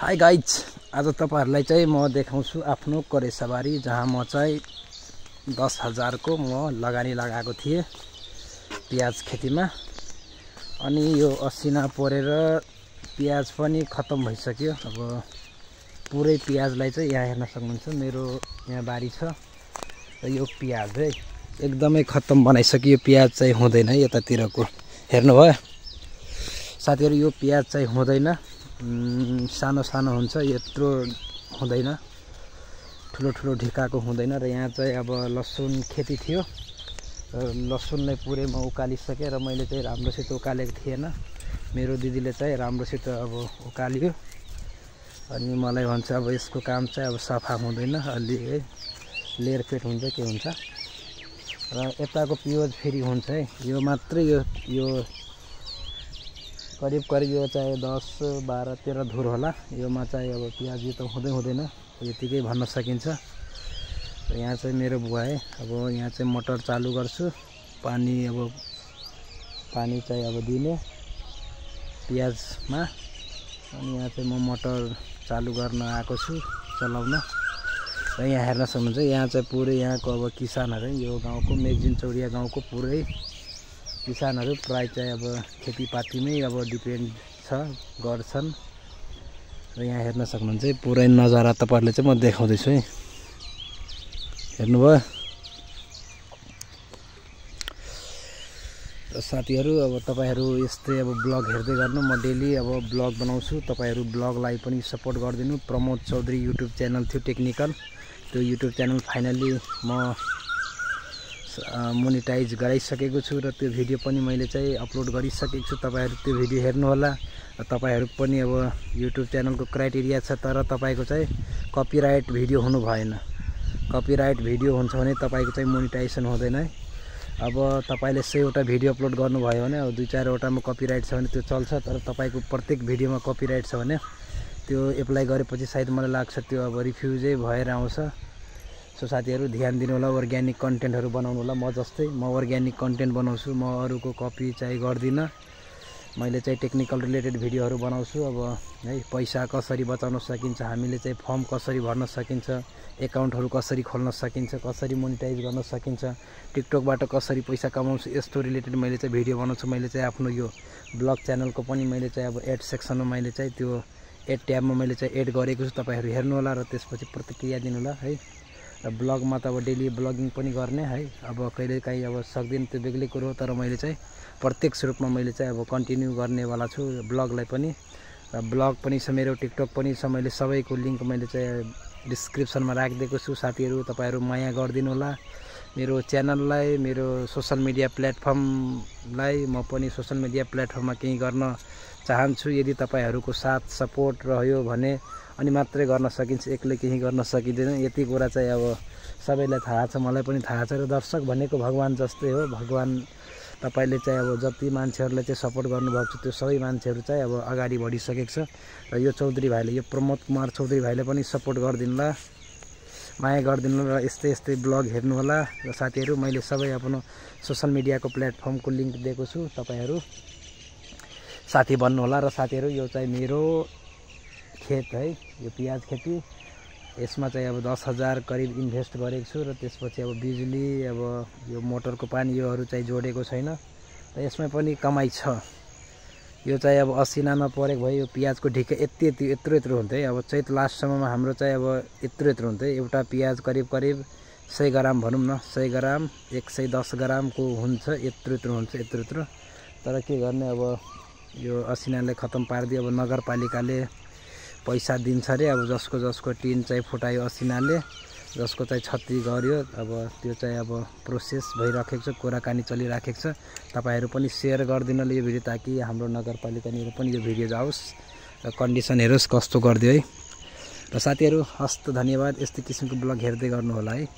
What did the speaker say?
Hi guys, आज तपाईहरुलाई चाहिँ म देखाउँछु आफ्नो करेसाबारी जहाँ म चाहिँ 10,000 को म लगानी लगाएको थिएँ प्याज खेतीमा। अनि यो असिना परेर प्याज पनि खत्म भइसक्यो। अब पुरै प्याजलाई चाहिँ यहाँ हेर्न सक्नुहुन्छ, मेरो यहाँ बारी छ र यो प्याज है एकदमै खत्म बनाइसक्यो। प्याज चाहिँ हुँदैन है, यतातिरको हेर्नुभयो साथीहरु, यो प्याज चाहिँ हुँदैन, सानो सानो हुन्छ, यत्रो हुँदैन, ठुलो ठुलो ढिकाको हुँदैन। र यहाँ चाहिँ अब लसुन खेती थियो, लसुनलाई पुरै म उकालिसकेँ र मैले चाहिँ राम्रोसित उकालेको थिएन। मेरो दिदीले चाहिँ राम्रोसित अब उकाल्यो अनि मलाई भन्छ अब यसको काम चाहिँ अब सफा हुँदैन, अलि है लेरपेट हुन्छ के हुन्छ। र यताको प्याज फेरि हुन्छ है, यो मात्रै यो करिब यो चाहिँ 10, 12, 13 धुर होला। योमा चाहिँ अब प्याज यो त हुँदैन, यतिकै भन्न सकिन्छ। र यहाँ चाहिँ मेरो बुवा है, अब यहाँ चाहिँ मोटर चालु गर्छु, पानी चाहिँ अब दिने प्याजमा। अनि यहाँ चाहिँ म मोटर चालु गर्न आएको छु, चलाउन। र यहाँ हेर्न सक्नुहुन्छ, यहाँ चाहिँ पुरै यहाँको अब किसानहरु, यो गाउँको मेगजिन चौरिया गाउँको पुरै किसानहरु प्राय चाहिँ अब खेतीपातीमै अब डिपेन्ड गर्छन्। र यहाँ हेर्न सक्नुहुन्छ पुरै नजारा तपाईहरुले चाहिँ म देखाउँदै छु है, हेर्नुभयो। र साथीहरु, अब तपाईहरु यस्तै अब ब्लग हेर्दै गर्नु, म डेली अब ब्लग बनाउँछु। तपाईहरु ब्लगलाई पनि सपोर्ट गरिदिनु। प्रमोद चौधरी युट्युब च्यानल थियो टेक्निकल, त्यो युट्युब च्यानल फाइनली म मोनेटाइज गराइसकेको छु र त्यो भिडियो पनि मैले चाहिँ अपलोड गरिसकेको छु। तपाईहरु त्यो भिडियो हेर्नु होला। र तपाईहरु पनि अब युट्युब च्यानलको क्राइटेरिया छ, तर तपाईको चाहिँ कपिराइट भिडियो हुनु भएन। कपिराइट भिडियो हुन्छ भने तपाईको चाहिँ मोनेटाइजेसन हुँदैन है। अब तपाईले 100 वटा भिडियो अपलोड गर्नुभयो भने अब 2-4 वटामा कपिराइट छ भने त्यो चल्छ, तर तपाईको प्रत्येक भिडियोमा कपिराइट छ भने त्यो एप्लाई गरेपछि सायद मलाई लाग्छ त्यो अब रिफ्युजै भएर आउँछ। सो साथीहरु ध्यान दिनु होला, अर्ग्यानिक कन्टेन्टहरु बनाउनु होला। म जस्तै म अर्ग्यानिक कन्टेन्ट बनाउँछु, म अरूको कपी चाहिँ गर्दिन। मैले चाहिँ टेक्निकल रिलेटेड भिडियोहरु बनाउँछु। अब है पैसा कसरी बचाउन सकिन्छ, हामीले चाहिँ फर्म कसरी भर्न सकिन्छ, एकाउन्टहरु कसरी खोल्न सकिन्छ, कसरी मोनेटाइज गर्न सकिन्छ, टिकटकबाट कसरी पैसा कमाउँछु, यस्तो रिलेटेड मैले चाहिँ भिडियो बनाउँछु। मैले चाहिँ आफ्नो यो ब्लग च्यानलको पनि मैले चाहिँ अब एड सेक्सनमा मैले चाहिँ त्यो एड ट्याबमा मैले चाहिँ एड गरेको छु। तपाईहरु हेर्नु होला र त्यसपछि प्रतिक्रिया दिनु होला है। र ब्लगमा त अब डेली ब्लगिङ पनि गर्ने है, अब कहिलेकाहीँ अब सक्दिन, त्यो बेग्लै कुरो हो। तर मैले चाहिँ प्रत्यक्ष रूपमा मैले चाहिँ अब कन्टिन्यू गर्नेवाला छु ब्लगलाई पनि। र ब्लग पनि छ, मेरो टिकटक पनि छ, मैले सबैको लिङ्क मैले चाहिँ डिस्क्रिप्सनमा राखिदिएको छु। साथीहरु तपाईहरु माया गरिदिनु होला मेरो च्यानललाई, मेरो सोशल मिडिया प्लेटफर्मलाई। म पनि सोशल मिडिया प्लेटफर्ममा केही गर्न चाहन्छु। यदि तपाईहरुको साथ सपोर्ट रह्यो भने अनि मात्रै गर्न सकिन्छ, एक्लै केही गर्न सकिँदैन। यति कुरा चाहिँ अब सबैलाई थाहा छ, मलाई पनि थाहा छ। र दर्शक भनेको भगवान जस्तै हो। भगवान तपाईले चाहिँ अब जति मान्छेहरुलाई चाहिँ सपोर्ट गर्नुभएको छ त्यो सबै मान्छेहरु चाहिँ अब अगाडि बढिसकेको छ। र यो चौधरी भाइले, यो प्रमोद कुमार चौधरी भाइले पनि सपोर्ट गरिदिनु होला, माया गरिदिनु होला। र यस्तै ब्लग हेर्नु होला। र साथीहरु मैले सबै आफ्नो सोशल मिडियाको प्लेटफर्मको लिङ्क दिएको छु, तपाईहरु साथी बन्नु होला। र साथीहरु यो चाहिँ मेरो खेत है, यो प्याज खेती। यसमा चाहिँ अब 10,000 करिब इन्भेस्ट गरेको छु। र त्यसपछि अब बिजुली, अब यो मोटरको पानी योहरू चाहिँ जोडेको छैन, र यसमा पनि कमाइ छ। यो चाहिँ अब असिना नपरेको भए यो प्याजको ढिका यत्रो हुन्थ्यो है। अब चैत लास्टसम्ममा हाम्रो चाहिँ अब यत्रो हुन्थ्यो। एउटा प्याज करिब 100 ग्राम भनौँ न, 100 ग्राम 110 ग्रामको हुन्छ, यत्रो हुन्छ। तर के गर्ने, अब यो असिनाले खत्म पारिदियो। अब नगरपालिकाले पैसा दिन्छ अरे, अब जसको टिन चाहिँ फुटायो असिनाले, जसको चाहिँ क्षति गर्यो, अब त्यो चाहिँ अब प्रोसेस भइराखेको छ, कुराकानी चलिराखेको छ। तपाईहरु पनि शेयर गरिदिनु होला यो भिडियो, ताकि हाम्रो नगरपालिकानिर पनि यो भिडियो जाओस् र कन्डिसन हेरोस् कस्तो गरिदियो है। र साथीहरु हस्त धन्यवाद। यस्तै किसिमको ब्लग हेर्दै गर्नु होला है।